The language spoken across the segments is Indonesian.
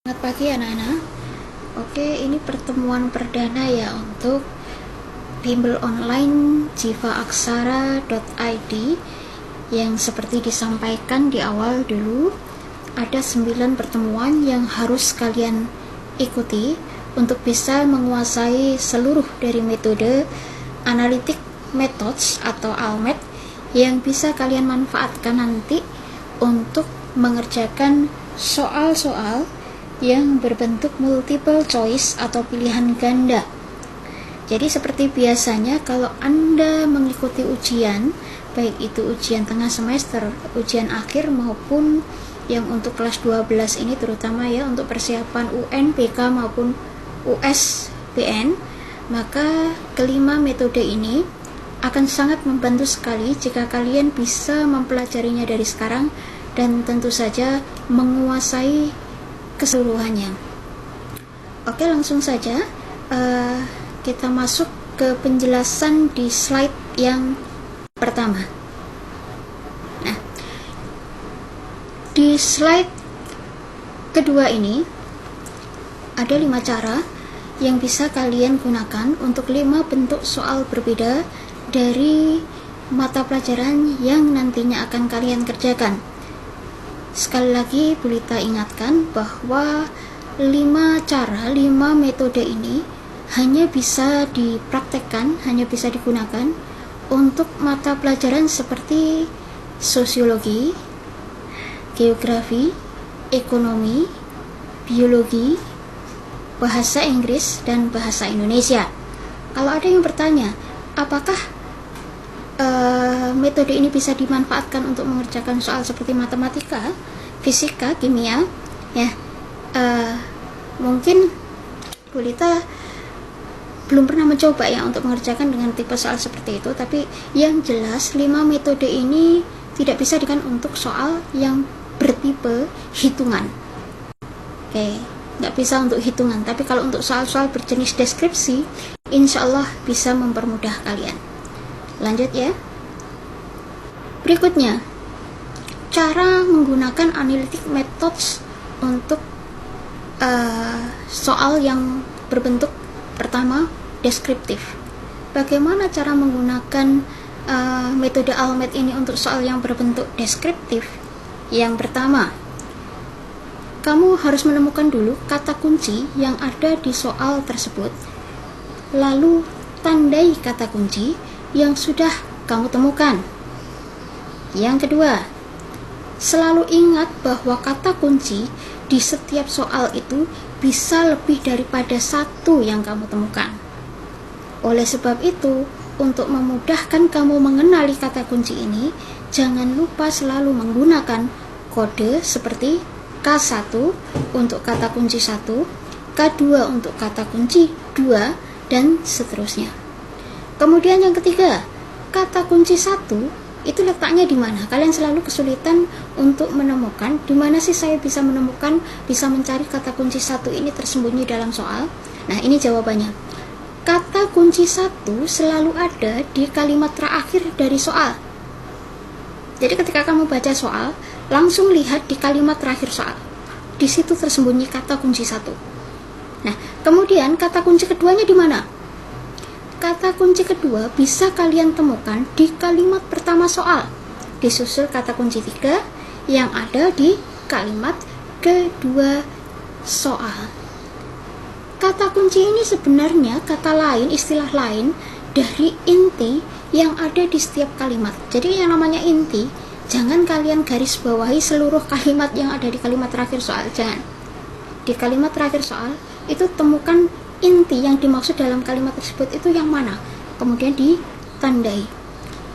Selamat pagi anak-anak. Oke, ini pertemuan perdana ya untuk bimbel online jivaaksara.id yang seperti disampaikan di awal dulu, ada 9 pertemuan yang harus kalian ikuti untuk bisa menguasai seluruh dari metode Analytic Methods atau ALMET yang bisa kalian manfaatkan nanti untuk mengerjakan soal-soal yang berbentuk multiple choice atau pilihan ganda. Jadi seperti biasanya kalau Anda mengikuti ujian, baik itu ujian tengah semester, ujian akhir maupun yang untuk kelas 12 ini terutama ya untuk persiapan UN, PK maupun USBN, maka kelima metode ini akan sangat membantu sekali jika kalian bisa mempelajarinya dari sekarang dan tentu saja menguasai keseluruhannya. Oke, langsung saja kita masuk ke penjelasan di slide yang pertama. Nah, di slide kedua ini ada 5 cara yang bisa kalian gunakan untuk 5 bentuk soal berbeda dari mata pelajaran yang nantinya akan kalian kerjakan. Sekali lagi Bu Lita ingatkan bahwa 5 metode ini hanya bisa dipraktekkan, hanya bisa digunakan untuk mata pelajaran seperti sosiologi, geografi, ekonomi, biologi, bahasa Inggris, dan bahasa Indonesia. Kalau ada yang bertanya, apakah metode ini bisa dimanfaatkan untuk mengerjakan soal seperti matematika, fisika, kimia, ya, mungkin Bu Lita belum pernah mencoba ya untuk mengerjakan dengan tipe soal seperti itu, tapi yang jelas 5 metode ini tidak bisa digunakan untuk soal yang bertipe hitungan. Oke, nggak bisa untuk hitungan, tapi kalau untuk soal-soal berjenis deskripsi, insya Allah bisa mempermudah kalian. Lanjut ya. Berikutnya, cara menggunakan analytic methods untuk soal yang berbentuk pertama deskriptif. Bagaimana cara menggunakan metode ALMET ini untuk soal yang berbentuk deskriptif? Yang pertama, kamu harus menemukan dulu kata kunci yang ada di soal tersebut, lalu tandai kata kunci yang sudah kamu temukan. Yang kedua, selalu ingat bahwa kata kunci di setiap soal itu bisa lebih daripada satu yang kamu temukan. Oleh sebab itu, untuk memudahkan kamu mengenali kata kunci ini, jangan lupa selalu menggunakan kode seperti K1 untuk kata kunci 1, K2 untuk kata kunci 2, dan seterusnya. Kemudian yang ketiga, kata kunci 1 itu letaknya di mana? Kalian selalu kesulitan untuk menemukan di mana sih saya bisa menemukan, bisa mencari kata kunci 1 ini tersembunyi dalam soal. Nah, ini jawabannya. Kata kunci 1 selalu ada di kalimat terakhir dari soal. Jadi ketika kamu baca soal, langsung lihat di kalimat terakhir soal. Di situ tersembunyi kata kunci 1. Nah, kemudian kata kunci keduanya di mana? Kata kunci kedua bisa kalian temukan di kalimat pertama soal, disusul kata kunci 3 yang ada di kalimat kedua soal. Kata kunci ini sebenarnya kata lain, istilah lain dari inti yang ada di setiap kalimat. Jadi yang namanya inti, jangan kalian garis bawahi seluruh kalimat yang ada di kalimat terakhir soal, jangan. Di kalimat terakhir soal itu temukan inti yang dimaksud dalam kalimat tersebut itu yang mana, kemudian ditandai.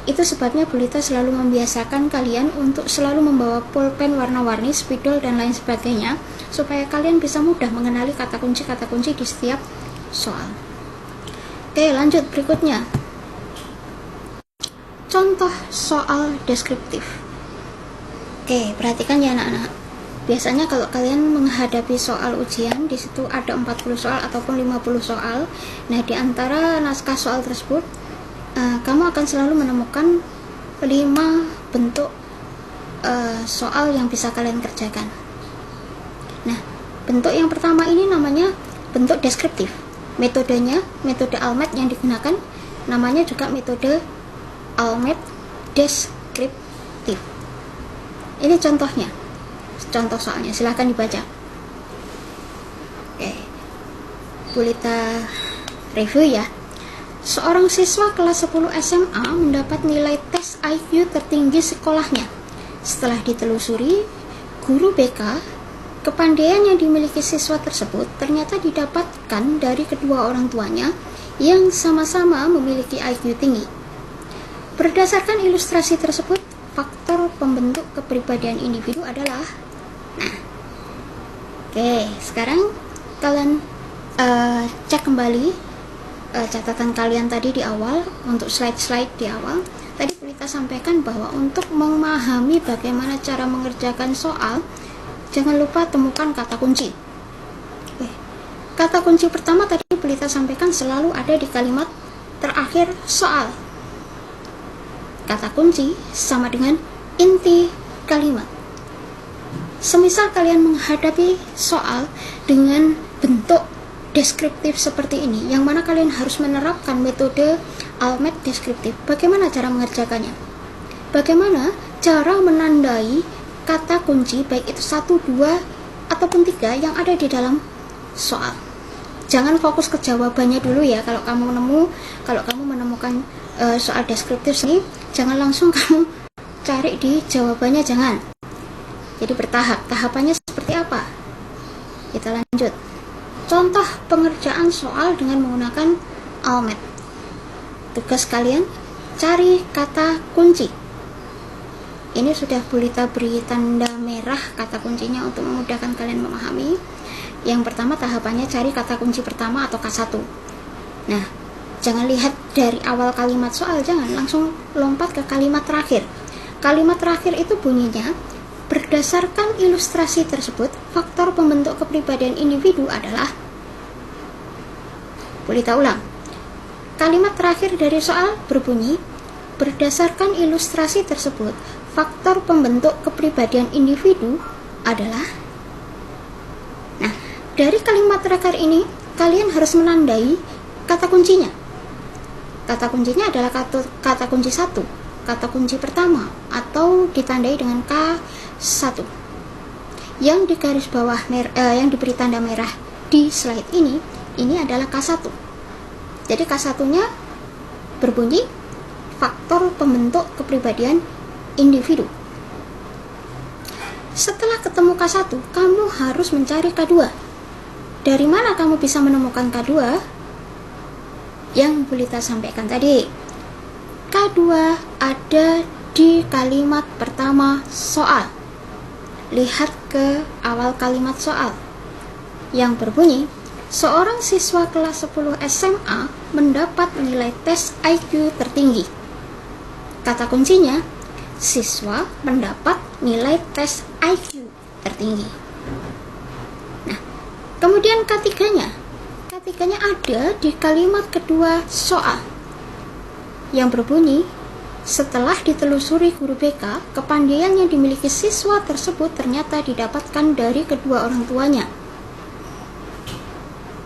Itu sebabnya Bu Lita selalu membiasakan kalian untuk selalu membawa pulpen warna-warni, spidol, dan lain sebagainya, supaya kalian bisa mudah mengenali kata kunci di setiap soal. Oke, lanjut berikutnya. Contoh soal deskriptif. Oke, perhatikan ya anak-anak. Biasanya kalau kalian menghadapi soal ujian, di situ ada 40 soal ataupun 50 soal. Nah, di antara naskah soal tersebut, kamu akan selalu menemukan 5 bentuk soal yang bisa kalian kerjakan. Nah, Bentuk yang pertama ini namanya bentuk deskriptif. Metodenya, metode ALMET yang digunakan namanya juga metode ALMET deskriptif. Ini contohnya, contoh soalnya, silahkan dibaca. Oke, Bulita review ya. Seorang siswa kelas 10 SMA mendapat nilai tes IQ tertinggi sekolahnya. Setelah ditelusuri, guru BK, kepandaian yang dimiliki siswa tersebut ternyata didapatkan dari kedua orang tuanya yang sama-sama memiliki IQ tinggi. Berdasarkan ilustrasi tersebut, faktor pembentuk kepribadian individu adalah, sekarang kalian cek kembali catatan kalian tadi di awal, untuk slide-slide di awal. Tadi kita sampaikan bahwa untuk memahami bagaimana cara mengerjakan soal, jangan lupa temukan kata kunci. Kata kunci pertama tadi Pelita sampaikan selalu ada di kalimat terakhir soal. Kata kunci sama dengan inti kalimat. Semisal kalian menghadapi soal dengan bentuk deskriptif seperti ini, yang mana kalian harus menerapkan metode ALMET deskriptif, bagaimana cara mengerjakannya? Bagaimana cara menandai kata kunci, baik itu 1, 2, ataupun 3 yang ada di dalam soal. Jangan fokus ke jawabannya dulu ya. Kalau kamu menemukan soal deskriptif ini, jangan langsung kamu cari di jawabannya, jangan. Jadi bertahap. Tahapannya seperti apa? Kita lanjut. Contoh pengerjaan soal dengan menggunakan ALMET. Tugas kalian, cari kata kunci. Ini sudah Bulita beri tanda merah kata kuncinya untuk memudahkan kalian memahami. Yang pertama tahapannya cari kata kunci pertama atau K1. Nah, jangan lihat dari awal kalimat soal, jangan langsung lompat ke kalimat terakhir. Kalimat terakhir itu bunyinya, berdasarkan ilustrasi tersebut, faktor pembentuk kepribadian individu adalah, Bulita ulang. Kalimat terakhir dari soal berbunyi, berdasarkan ilustrasi tersebut, faktor pembentuk kepribadian individu adalah. Nah, dari kalimat terakhir ini, kalian harus menandai kata kuncinya. Kata kuncinya adalah kata kunci 1, kata kunci pertama, atau ditandai dengan K1. Yang di garis bawah yang diberi tanda merah di slide ini adalah K1. Jadi K1-nya berbunyi faktor pembentuk kepribadian individu. Setelah ketemu K1, kamu harus mencari K2. Dari mana kamu bisa menemukan K2? Yang Bulita sampaikan tadi. K2 ada di kalimat pertama soal. Lihat ke awal kalimat soal yang berbunyi, seorang siswa kelas 10 SMA mendapat nilai tes IQ tertinggi. Kata kuncinya, siswa mendapat nilai tes IQ tertinggi. Nah, kemudian K3-nya ada di kalimat kedua soal yang berbunyi, setelah ditelusuri guru BK, kepandaian yang dimiliki siswa tersebut ternyata didapatkan dari kedua orang tuanya.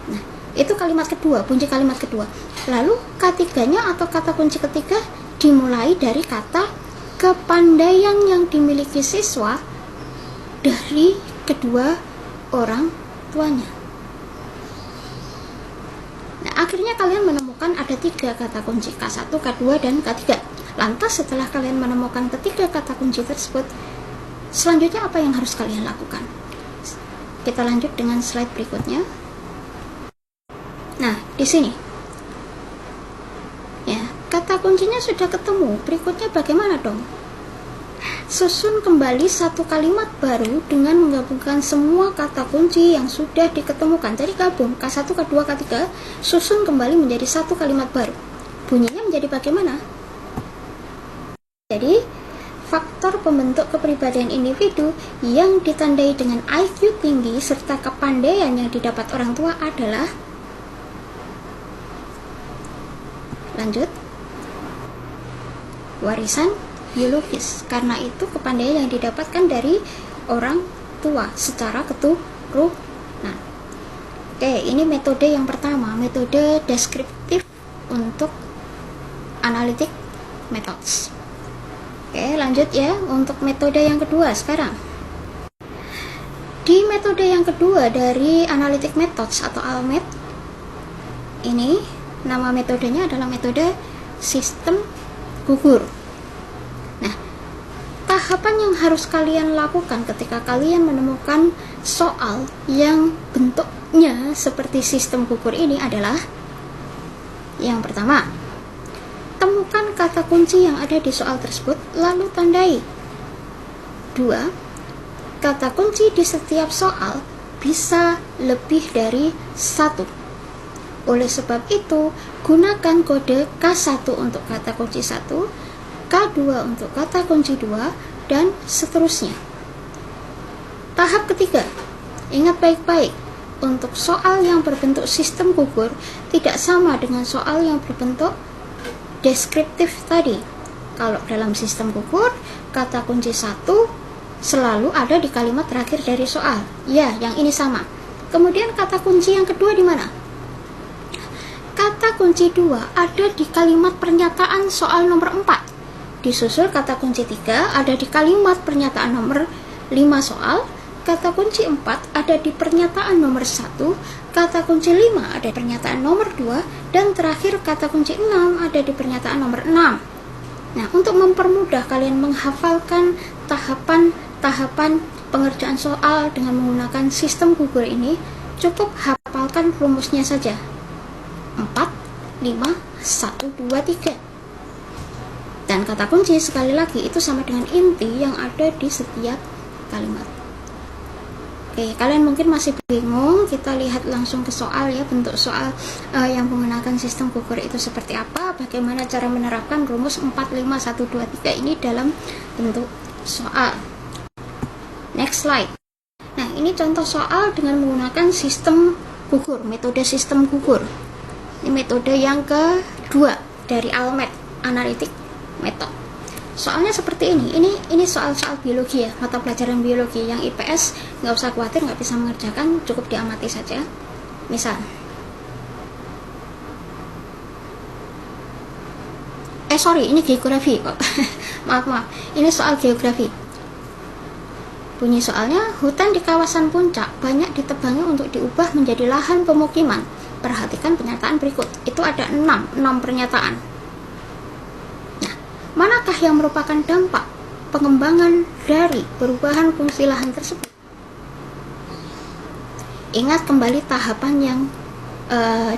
Nah, itu kalimat kedua, bunyi kalimat kedua. Lalu K3-nya atau kata kunci ketiga dimulai dari kata kepandaian yang dimiliki siswa dari kedua orang tuanya. Nah, akhirnya kalian menemukan ada 3 kata kunci, K1, K2, dan K3. Lantas setelah kalian menemukan ketiga kata kunci tersebut, selanjutnya apa yang harus kalian lakukan? Kita lanjut dengan slide berikutnya. Nah, di sini ya, kata kuncinya sudah ketemu. Berikutnya bagaimana dong? Susun kembali satu kalimat baru dengan menggabungkan semua kata kunci yang sudah diketemukan. Jadi gabung K1, K2, K3, susun kembali menjadi satu kalimat baru. Bunyinya menjadi bagaimana? Jadi, faktor pembentuk kepribadian individu yang ditandai dengan IQ tinggi serta kepandaian yang didapat orang tua adalah, lanjut, warisan biologis. Karena itu kepandaian yang didapatkan dari orang tua secara keturunan. Nah, oke, ini metode yang pertama, metode deskriptif untuk analytic methods. Oke, lanjut ya untuk metode yang kedua sekarang. Di metode yang kedua dari analytic methods atau ALMET, ini nama metodenya adalah metode sistem gugur. Nah, tahapan yang harus kalian lakukan ketika kalian menemukan soal yang bentuknya seperti sistem gugur ini adalah: yang pertama, temukan kata kunci yang ada di soal tersebut lalu tandai. 2. Kata kunci di setiap soal bisa lebih dari 1. Oleh sebab itu, gunakan kode K1 untuk kata kunci 1, K2 untuk kata kunci 2, dan seterusnya. Tahap ketiga, ingat baik-baik, untuk soal yang berbentuk sistem gugur tidak sama dengan soal yang berbentuk deskriptif tadi. Kalau dalam sistem gugur, kata kunci 1 selalu ada di kalimat terakhir dari soal. Ya, yang ini sama. Kemudian kata kunci yang kedua di mana? Kata kunci 2 ada di kalimat pernyataan soal nomor 4. Disusul kata kunci 3 ada di kalimat pernyataan nomor 5 soal. Kata kunci 4 ada di pernyataan nomor 1. Kata kunci 5 ada di pernyataan nomor 2. Dan terakhir kata kunci 6 ada di pernyataan nomor 6. Nah, untuk mempermudah kalian menghafalkan tahapan pengerjaan soal dengan menggunakan sistem gugur ini, cukup hafalkan rumusnya saja. 4, 5, 1, 2, 3. Dan kata kunci sekali lagi itu sama dengan inti yang ada di setiap kalimat. Oke, kalian mungkin masih bingung, kita lihat langsung ke soal ya, bentuk soal yang menggunakan sistem gugur itu seperti apa, bagaimana cara menerapkan rumus 4, 5, 1, 2, 3 ini dalam bentuk soal. Next slide. Nah, ini contoh soal dengan menggunakan sistem gugur, metode sistem gugur. Ini metode yang kedua dari ALMET, Analytic Method. Soalnya seperti ini. Ini soal-soal biologi ya, mata pelajaran biologi. Yang IPS nggak usah khawatir, nggak bisa mengerjakan, cukup diamati saja. Misal, ini geografi kok. maaf, ini soal geografi. Bunyi soalnya, hutan di kawasan puncak banyak ditebangi untuk diubah menjadi lahan pemukiman. Perhatikan pernyataan berikut. Itu ada 6 pernyataan. Manakah yang merupakan dampak pengembangan dari perubahan fungsi lahan tersebut? Ingat kembali tahapan yang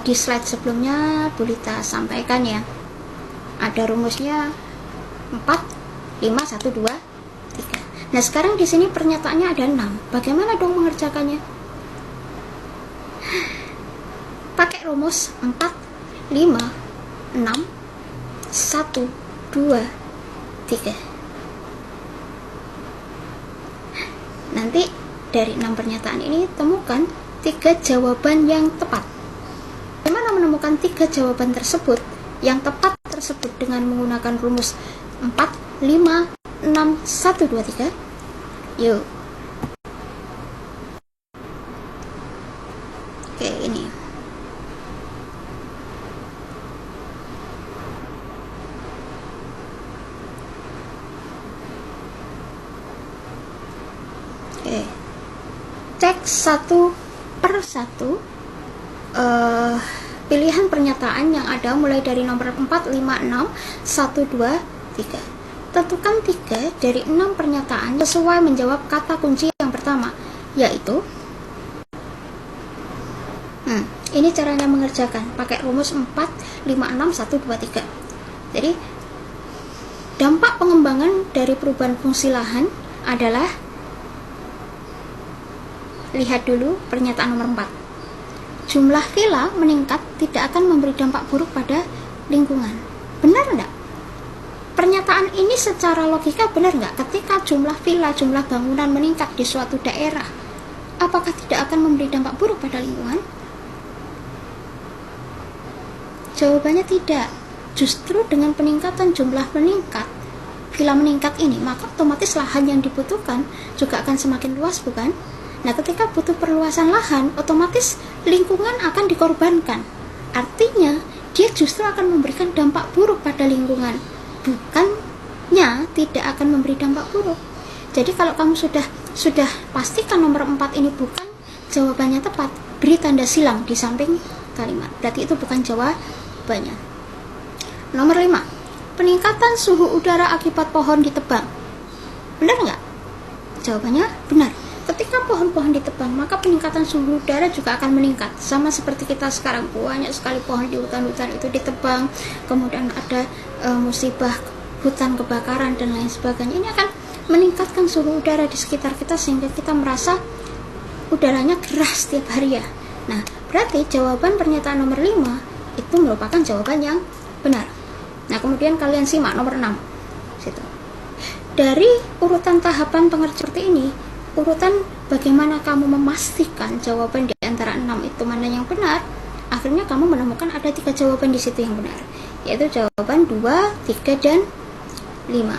di slide sebelumnya Bu Lita sampaikan ya. Ada rumusnya 4, 5, 1, 2, 3. Nah, sekarang di sini pernyataannya ada 6. Bagaimana dong mengerjakannya? Pakai rumus 4, 5, 6, 1, 2, 3. Nanti dari 6 pernyataan ini temukan 3 jawaban yang tepat. Bagaimana menemukan 3 jawaban tersebut yang tepat tersebut dengan menggunakan rumus 4, 5, 6, 1, 2, 3? Yuk. Oke, ini. Cek satu per satu pilihan pernyataan yang ada mulai dari nomor 4, 5, 6, 1, 2, 3. Tentukan 3 dari 6 pernyataan sesuai menjawab kata kunci yang pertama, yaitu ini caranya mengerjakan pakai rumus 4, 5, 6, 1, 2, 3. Jadi dampak pengembangan dari perubahan fungsi lahan adalah, lihat dulu pernyataan nomor 4. Jumlah villa meningkat tidak akan memberi dampak buruk pada lingkungan. Benar enggak? Pernyataan ini secara logika benar enggak? Ketika jumlah villa, jumlah bangunan meningkat di suatu daerah, apakah tidak akan memberi dampak buruk pada lingkungan? Jawabannya tidak. Justru dengan peningkatan jumlah villa meningkat ini, maka otomatis lahan yang dibutuhkan juga akan semakin luas, bukan? Nah, ketika butuh perluasan lahan, otomatis lingkungan akan dikorbankan. Artinya, dia justru akan memberikan dampak buruk pada lingkungan, bukannya tidak akan memberi dampak buruk. Jadi kalau kamu sudah pastikan nomor 4 ini bukan jawabannya tepat, beri tanda silang di samping kalimat. Berarti itu bukan jawabannya. Nomor 5, peningkatan suhu udara akibat pohon ditebang. Benar nggak? Jawabannya benar. Ketika pohon-pohon ditebang, maka peningkatan suhu udara juga akan meningkat. Sama seperti kita sekarang, banyak sekali pohon di hutan-hutan itu ditebang, kemudian ada musibah hutan kebakaran dan lain sebagainya. Ini akan meningkatkan suhu udara di sekitar kita sehingga kita merasa udaranya keras setiap hari ya. Nah, berarti jawaban pernyataan nomor 5 itu merupakan jawaban yang benar. Nah, kemudian kalian simak nomor 6. Situ. Dari urutan tahapan pengerjaan seperti ini, urutan bagaimana kamu memastikan jawaban di antara 6 itu mana yang benar, akhirnya kamu menemukan ada 3 jawaban di situ yang benar, yaitu jawaban 2, 3, dan 5.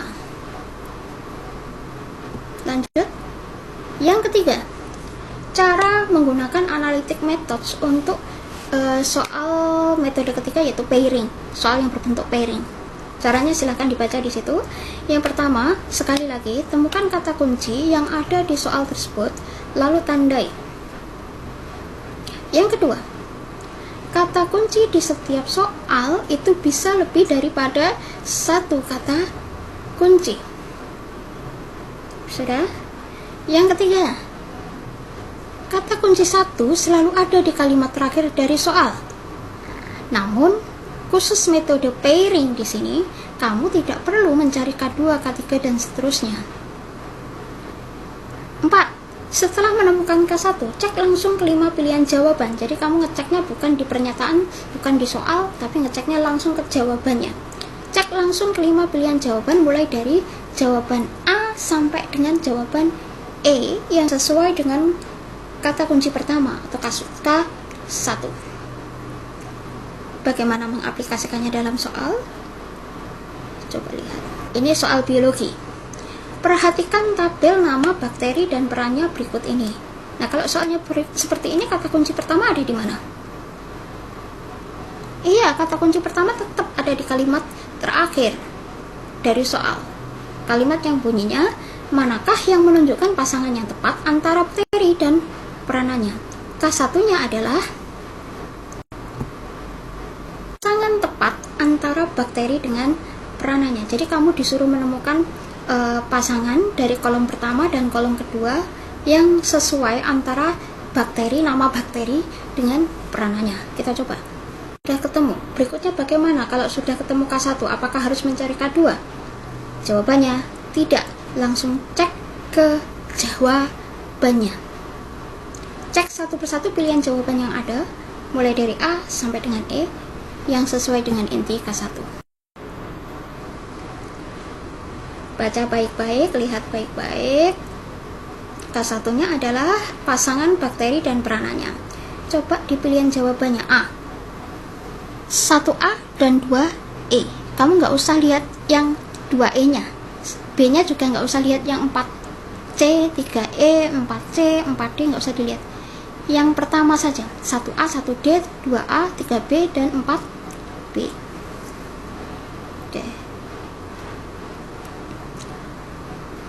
Lanjut. Yang ketiga, cara menggunakan analytic methods untuk soal metode ketiga, yaitu pairing, soal yang berbentuk pairing. Caranya silahkan dibaca di situ. Yang pertama, sekali lagi, temukan kata kunci yang ada di soal tersebut, lalu tandai. Yang kedua, kata kunci di setiap soal itu bisa lebih daripada satu kata kunci. Sudah? Yang ketiga, kata kunci 1 selalu ada di kalimat terakhir dari soal. Namun, khusus metode pairing di sini, kamu tidak perlu mencari K2, K3, dan seterusnya. 4. Setelah menemukan K1, cek langsung ke 5 pilihan jawaban. Jadi kamu ngeceknya bukan di pernyataan, bukan di soal, tapi ngeceknya langsung ke jawabannya. Cek langsung ke 5 pilihan jawaban mulai dari jawaban A sampai dengan jawaban E yang sesuai dengan kata kunci pertama atau K1. Bagaimana mengaplikasikannya dalam soal? Coba lihat. Ini soal biologi. Perhatikan tabel nama bakteri dan perannya berikut ini. Nah, kalau soalnya seperti ini, kata kunci pertama ada di mana? Iya, kata kunci pertama tetap ada di kalimat terakhir dari soal. Kalimat yang bunyinya, manakah yang menunjukkan pasangan yang tepat antara bakteri dan peranannya? K1-nya adalah pasangan tepat antara bakteri dengan peranannya. Jadi kamu disuruh menemukan pasangan dari kolom pertama dan kolom kedua yang sesuai antara bakteri, nama bakteri dengan peranannya. Kita coba. Sudah ketemu. Berikutnya bagaimana kalau sudah ketemu K1? Apakah harus mencari K2? Jawabannya tidak. Langsung cek ke jawabannya. Cek satu persatu pilihan jawaban yang ada, mulai dari A sampai dengan E, yang sesuai dengan inti K1. Baca baik-baik, lihat baik-baik. K1-nya adalah pasangan bakteri dan peranannya. Coba di pilihan jawabannya A, 1A dan 2E. Kamu nggak usah lihat yang 2E-nya, B-nya juga nggak usah lihat yang 4C, 3E, 4C, 4D, nggak usah dilihat. Yang pertama saja, 1A, 1D, 2A, 3B, dan 4B. Oke.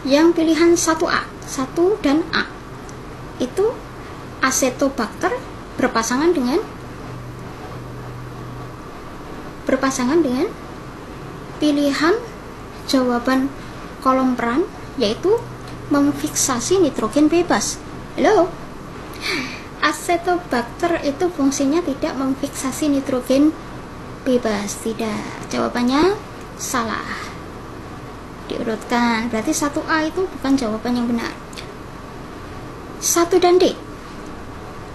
Yang pilihan 1A, 1 dan A, itu Acetobacter berpasangan dengan pilihan jawaban kolom peran, yaitu memfiksasi nitrogen bebas. Halo? Acetobacter itu fungsinya tidak memfiksasi nitrogen bebas. Tidak. Jawabannya salah. Diurutkan. Berarti 1A itu bukan jawaban yang benar. 1 dan D.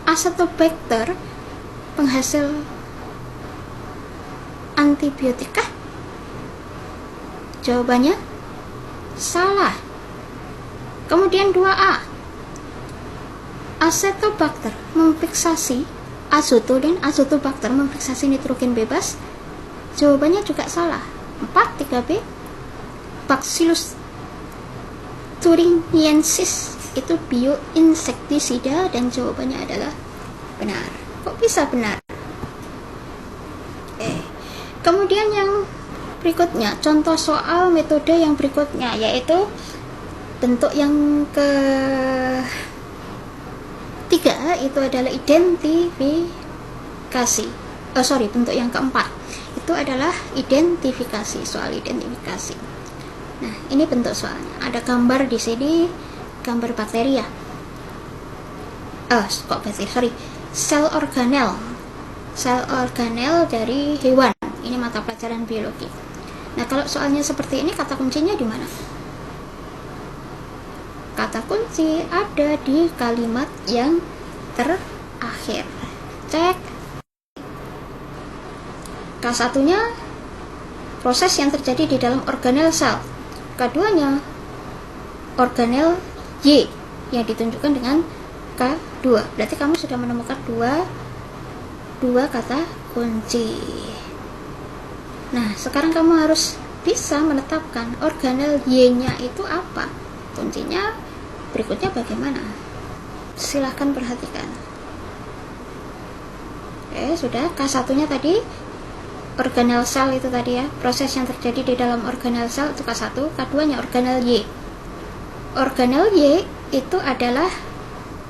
Acetobacter penghasil antibiotika. Jawabannya salah. Kemudian 2A. Acetobacter memfiksasi azoto dan azotobacter memfiksasi nitrogen bebas. Jawabannya juga salah. 4, 3B. Bacillus thuringiensis itu bioinsektisida, dan jawabannya adalah benar. Kok bisa benar? Kemudian yang berikutnya, contoh soal metode yang berikutnya, yaitu bentuk yang ketiga, itu adalah identifikasi. Bentuk yang keempat itu adalah identifikasi, soal identifikasi. Nah, ini bentuk soalnya. Ada gambar di sini, gambar bakteri ya. Sel organel dari hewan. Ini mata pelajaran biologi. Nah, kalau soalnya seperti ini, kata kuncinya di mana? Kata kunci ada di kalimat yang terakhir. Cek. K1-nya proses yang terjadi di dalam organel sel. Keduanya organel Y yang ditunjukkan dengan K2. Berarti kamu sudah menemukan dua kata kunci. Nah, sekarang kamu harus bisa menetapkan organel Y-nya itu apa. Kuncinya berikutnya bagaimana? Silahkan perhatikan. Sudah. K1-nya tadi organel sel itu tadi ya, proses yang terjadi di dalam organel sel itu K1. Keduanya organel Y. Organel Y itu adalah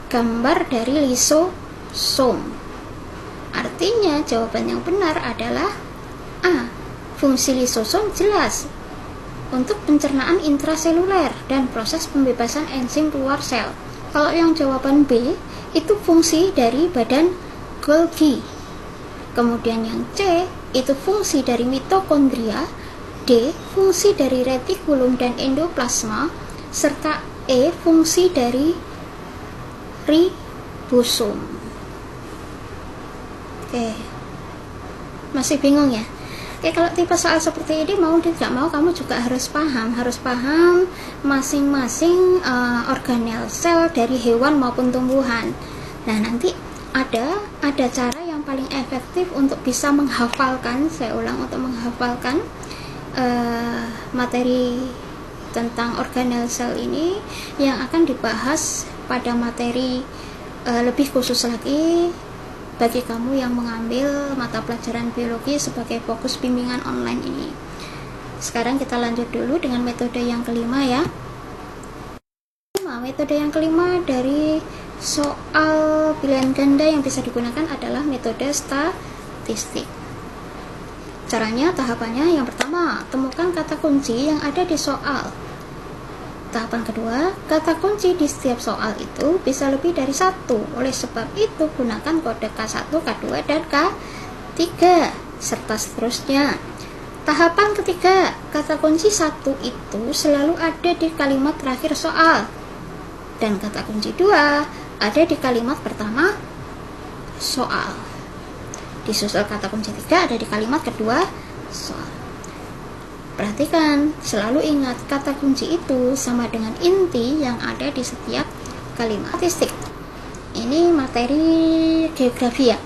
gambar dari lisosom. Artinya jawaban yang benar adalah A. Fungsi lisosom jelas untuk pencernaan intraseluler dan proses pembebasan enzim keluar sel. Kalau yang jawaban B, itu fungsi dari badan Golgi. Kemudian yang C, itu fungsi dari mitokondria. D, fungsi dari retikulum dan endoplasma. Serta E, fungsi dari ribosom. Masih bingung ya? Kalau tipe soal seperti ini, mau tidak mau kamu juga harus paham masing-masing organel sel dari hewan maupun tumbuhan. Nah, nanti ada cara yang paling efektif untuk bisa menghafalkan, saya ulang, untuk menghafalkan materi tentang organel sel ini yang akan dibahas pada materi lebih khusus lagi bagi kamu yang mengambil mata pelajaran biologi sebagai fokus bimbingan online ini. Sekarang kita lanjut dulu dengan metode yang kelima ya. Metode yang kelima dari soal pilihan ganda yang bisa digunakan adalah metode statistik. Caranya, tahapannya, yang pertama, temukan kata kunci yang ada di soal. Tahapan kedua, kata kunci di setiap soal itu bisa lebih dari satu. Oleh sebab itu, gunakan kode K1, K2, dan K3, serta seterusnya. Tahapan ketiga, kata kunci satu itu selalu ada di kalimat terakhir soal. Dan kata kunci 2 ada di kalimat pertama soal. Disusul kata kunci 3 ada di kalimat kedua soal. Perhatikan, selalu ingat kata kunci itu sama dengan inti yang ada di setiap kalimat. Statistik. Ini materi geografi ya.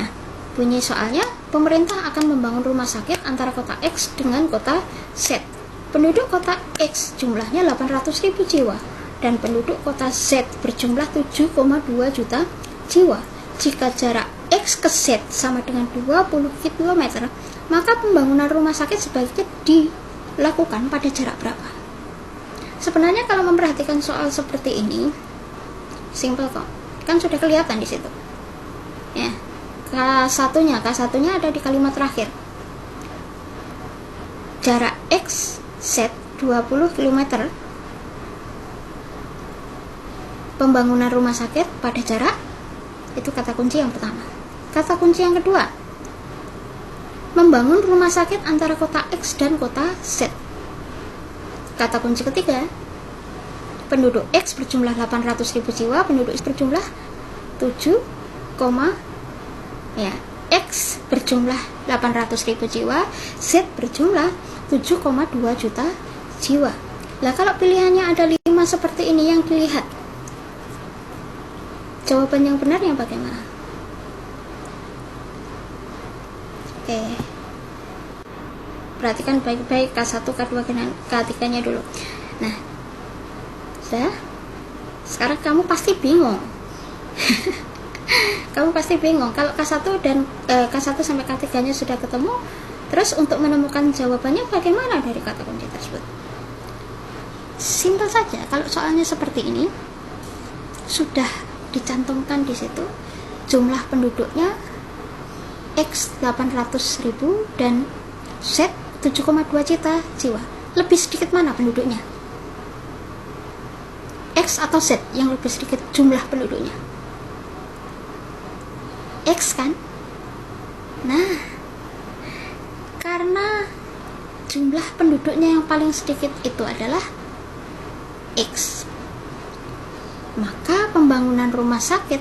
Nah, bunyi soalnya, pemerintah akan membangun rumah sakit antara kota X dengan kota Z. Penduduk kota X jumlahnya 800.000 jiwa dan penduduk kota Z berjumlah 7,2 juta jiwa. Jika jarak X ke Z sama dengan 20 km, maka pembangunan rumah sakit sebaiknya dilakukan pada jarak berapa? Sebenarnya kalau memperhatikan soal seperti ini, simple kok. Kan sudah kelihatan di situ. Ya. K1-nya ada di kalimat terakhir. Jarak X Z 20 km. Pembangunan rumah sakit pada jarak, itu kata kunci yang pertama. Kata kunci yang kedua, membangun rumah sakit antara kota X dan kota Z. Kata kunci ketiga, penduduk X berjumlah 800.000 jiwa, penduduk X berjumlah 7, X berjumlah 800.000 jiwa, Z berjumlah 7,2 juta jiwa. Lah kalau pilihannya ada 5 seperti ini yang dilihat, jawaban yang benar yang bagaimana? Perhatikan baik-baik K1, K2, K3 nya dulu. Nah, sudah? Sekarang kamu pasti bingung. Kamu pasti bingung kalau K1 dan K1 sampai K3-nya sudah ketemu, terus untuk menemukan jawabannya bagaimana dari kata kunci tersebut? Simpel saja. Kalau soalnya seperti ini, sudah dicantumkan di situ jumlah penduduknya X 800.000 dan Z 7,2 juta jiwa. Lebih sedikit mana penduduknya? X atau Z yang lebih sedikit jumlah penduduknya? X kan? Nah, karena jumlah penduduknya yang paling sedikit itu adalah X, maka pembangunan rumah sakit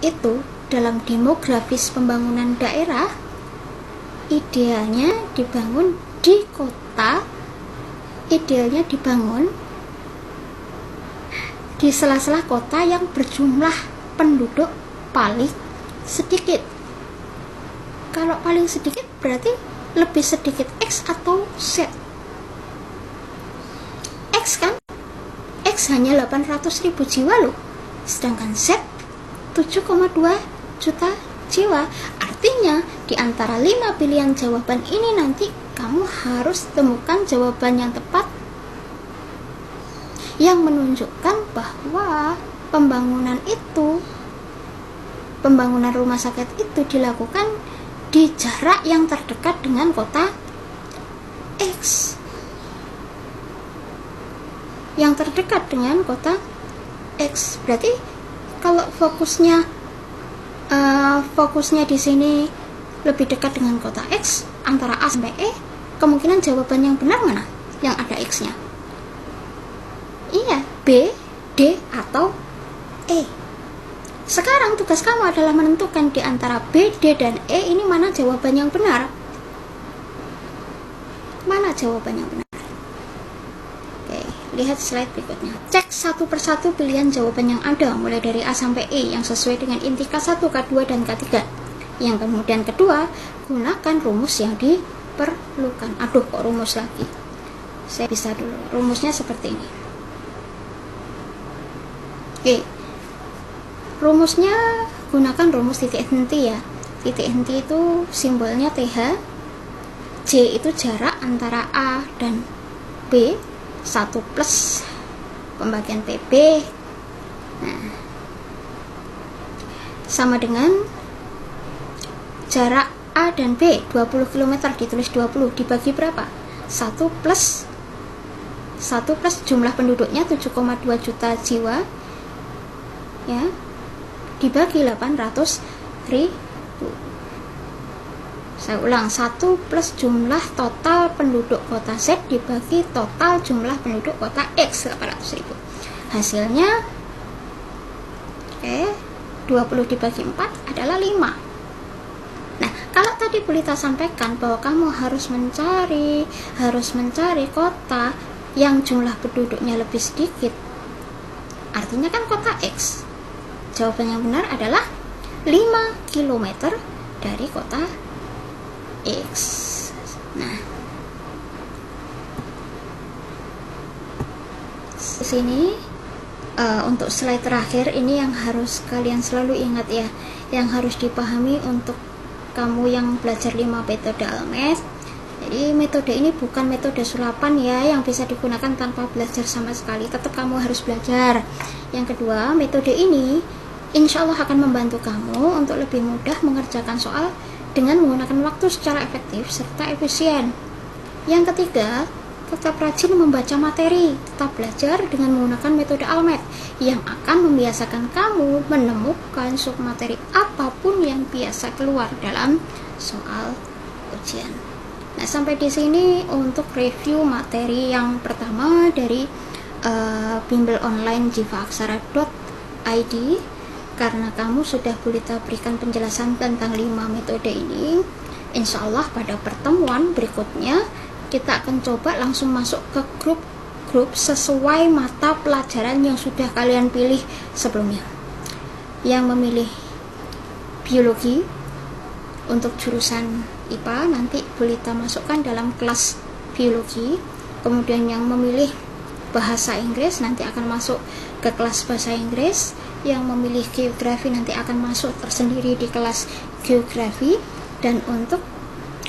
itu dalam demografis pembangunan daerah idealnya dibangun di kota, idealnya dibangun di sela-sela kota yang berjumlah penduduk paling sedikit. Kalau paling sedikit berarti lebih sedikit X atau Z? X kan? X hanya 800.000 jiwa loh, sedangkan Z 7,2 juta jiwa. Artinya di antara 5 pilihan jawaban ini nanti kamu harus temukan jawaban yang tepat yang menunjukkan bahwa pembangunan rumah sakit itu dilakukan di jarak yang terdekat dengan kota X, yang terdekat dengan kota X. Berarti kalau fokusnya di sini lebih dekat dengan kota X, antara A sampai E, kemungkinan jawaban yang benar mana? Yang ada X-nya. Iya, B, D, atau E. Sekarang tugas kamu adalah menentukan di antara B, D, dan E ini mana jawaban yang benar. Mana jawaban yang benar? Oke, lihat slide berikutnya. Cek satu persatu pilihan jawaban yang ada, mulai dari A sampai E yang sesuai dengan inti K1, K2, dan K3. Yang kemudian kedua, gunakan rumus yang diperlukan. Aduh, kok rumus lagi? Saya bisa dulu. Rumusnya seperti ini. Oke. Rumusnya gunakan rumus titik henti ya. Titik henti itu simbolnya TH. J itu jarak antara A dan B, 1 plus pembagian PB. Nah, sama dengan jarak A dan B 20 km ditulis 20 dibagi berapa? 1 plus jumlah penduduknya 7,2 juta jiwa ya, dibagi 800.000. Saya ulang, 1 plus jumlah total penduduk kota Z dibagi total jumlah penduduk kota X 800.000. Hasilnya 20 dibagi 4 adalah 5. Nah, kalau tadi Bulita sampaikan bahwa kamu harus mencari kota yang jumlah penduduknya lebih sedikit, artinya kan kota X. Jawaban yang benar adalah 5 km dari kota X. Nah, di sini untuk slide terakhir ini yang harus kalian selalu ingat ya, yang harus dipahami untuk kamu yang belajar 5 metode ALMED. Jadi metode ini bukan metode sulapan ya, yang bisa digunakan tanpa belajar sama sekali. Tetap kamu harus belajar. Yang kedua, metode ini insya Allah akan membantu kamu untuk lebih mudah mengerjakan soal dengan menggunakan waktu secara efektif serta efisien. Yang ketiga, tetap rajin membaca materi, tetap belajar dengan menggunakan metode ALMED yang akan membiasakan kamu menemukan submateri apapun yang biasa keluar dalam soal ujian. Nah, sampai di sini untuk review materi yang pertama dari bimbel online jivaaksara.id. Karena kamu sudah Bulita berikan penjelasan tentang 5 metode ini, insya Allah pada pertemuan berikutnya kita akan coba langsung masuk ke grup sesuai mata pelajaran yang sudah kalian pilih sebelumnya. Yang memilih biologi untuk jurusan IPA nanti Bulita masukkan dalam kelas biologi. Kemudian yang memilih bahasa Inggris nanti akan masuk ke kelas bahasa Inggris. Yang memilih geografi nanti akan masuk tersendiri di kelas geografi, dan untuk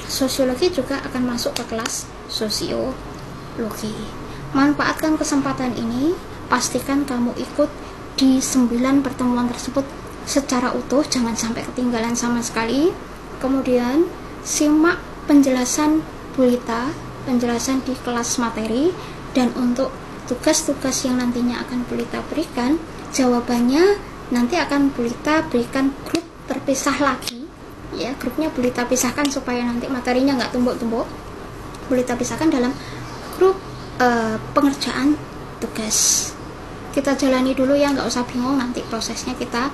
sosiologi juga akan masuk ke kelas sosiologi. Manfaatkan kesempatan ini, pastikan kamu ikut di 9 pertemuan tersebut secara utuh, jangan sampai ketinggalan sama sekali. Kemudian simak penjelasan Bulita, penjelasan di kelas materi, dan untuk tugas-tugas yang nantinya akan Bulita berikan, jawabannya nanti akan Bulita berikan grup terpisah lagi, ya. Grupnya Bulita pisahkan supaya nanti materinya nggak tumpuk-tumpuk. Bulita pisahkan dalam grup pengerjaan tugas. Kita jalani dulu ya, nggak usah bingung, nanti prosesnya kita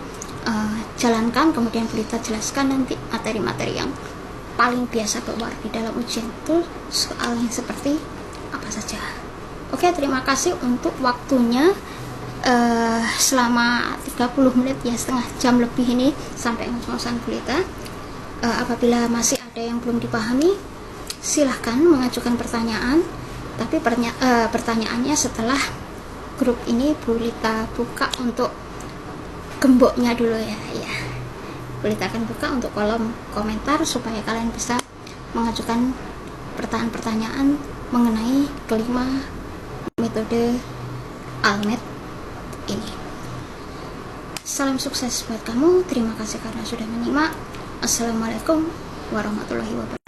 jalankan, kemudian Bulita jelaskan nanti materi-materi yang paling biasa keluar di dalam ujian itu soalnya seperti apa saja. Oke, terima kasih untuk waktunya selama 30 menit ya, setengah jam lebih ini sampai ngos-ngosan Bulita. Apabila masih ada yang belum dipahami, silahkan mengajukan pertanyaan, tapi pertanyaannya setelah grup ini Bulita buka untuk gemboknya dulu ya. Bulita akan buka untuk kolom komentar supaya kalian bisa mengajukan pertanyaan-pertanyaan mengenai kelima metode ALMET ini. Salam sukses buat kamu. Terima kasih karena sudah menyimak. Assalamualaikum warahmatullahi wabarakatuh.